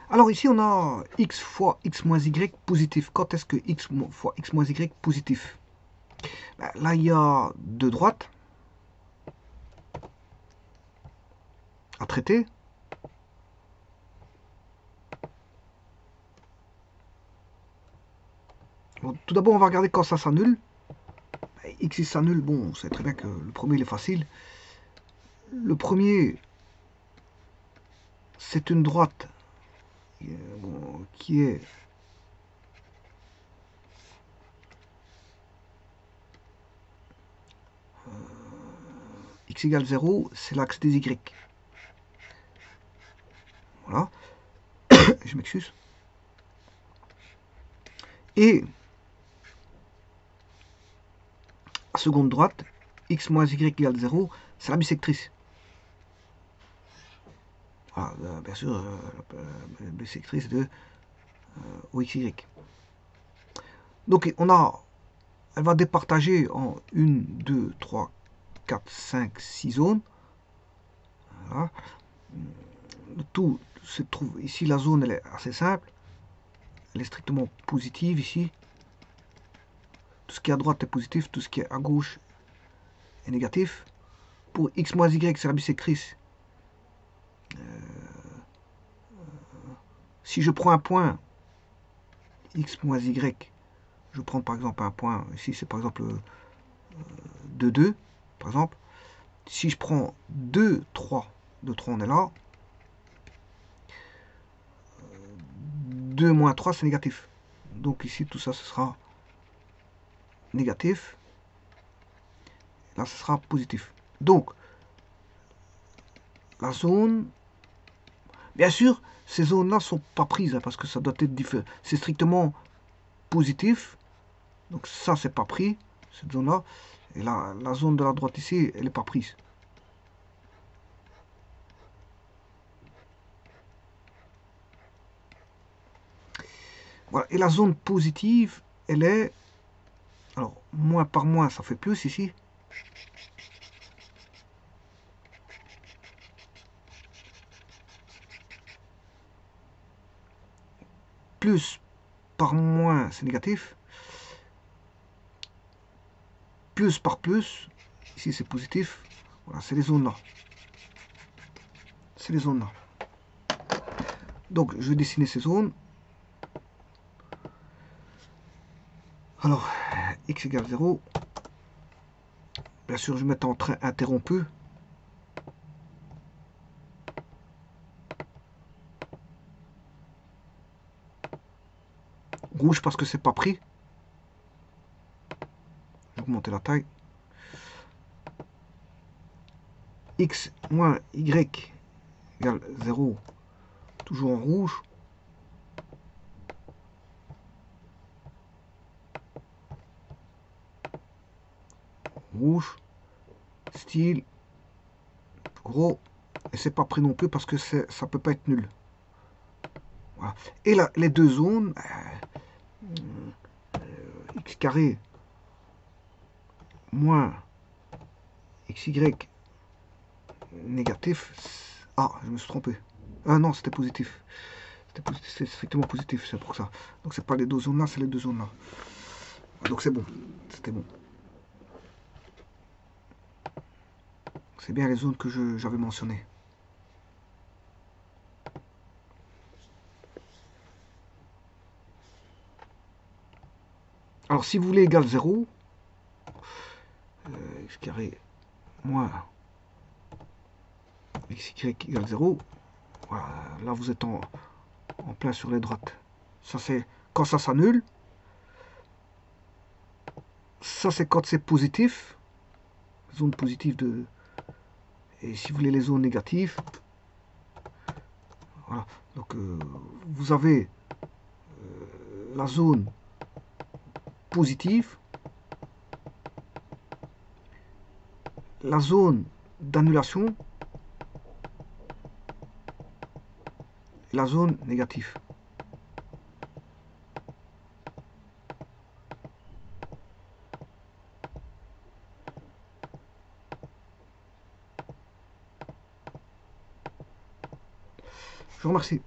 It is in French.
Alors ici, on a x fois x moins y positif. Quand est-ce que x fois x moins y positif? Ben, là, il y a deux droites à traiter. Bon, tout d'abord, on va regarder quand ça s'annule. Ben, x il s'annule, bon, on sait très bien que le premier, il est facile. Le premier, c'est une droite bon, qui est x égale 0, c'est l'axe des y. Voilà, je m'excuse. Et la seconde droite, x moins y égale 0, c'est la bisectrice. Voilà, bien sûr, la bisectrice de OXY. Donc elle va départager en 1, 2, 3, 4, 5, 6 zones. Voilà. Le tout se trouve ici, la zone elle est assez simple. Elle est strictement positive ici. Tout ce qui est à droite est positif, tout ce qui est à gauche est négatif. Pour x moins y, c'est la bisectrice. Si je prends un point x moins y, je prends par exemple un point, ici c'est par exemple 2, 2, par exemple. Si je prends 2, 3, 2, 3 on est là. 2 moins 3 c'est négatif. Donc ici tout ça ce sera négatif. Là ce sera positif. Donc la zone, bien sûr ces zones là sont pas prises hein, parce que ça doit être différent. C'est strictement positif. Donc ça c'est pas pris, cette zone là. Et là, la zone de la droite ici, elle n'est pas prise. Voilà. Et la zone positive, elle est... Alors, moins par moins, ça fait plus ici. Plus par moins, c'est négatif. Plus par plus, ici c'est positif. Voilà, c'est les zones là. C'est les zones là. Donc, je vais dessiner ces zones. Alors, x égale 0. Bien sûr, je vais mettre en train interrompu. Rouge parce que c'est pas pris. Augmenter la taille. X moins y égale 0. Toujours en rouge. Rouge. Style. Gros. Et c'est pas pris non plus parce que ça peut pas être nul. Voilà. Et là, les deux zones, x carré moins xy négatif. Ah, je me suis trompé. Ah non, c'était positif. C'est strictement positif, c'est pour ça. Donc c'est pas les deux zones là, c'est les deux zones là. Donc c'est bon, c'était bon. C'est bien les zones que j'avais mentionnées. Alors si vous voulez égal 0, x carré moins xy égale 0, voilà, là vous êtes en plein sur les droites. Ça c'est quand ça s'annule. Ça c'est quand c'est positif. Zone positive de... Et si vous voulez les zones négatives, voilà. Donc vous avez la zone positive, la zone d'annulation, la zone négative. Je vous remercie.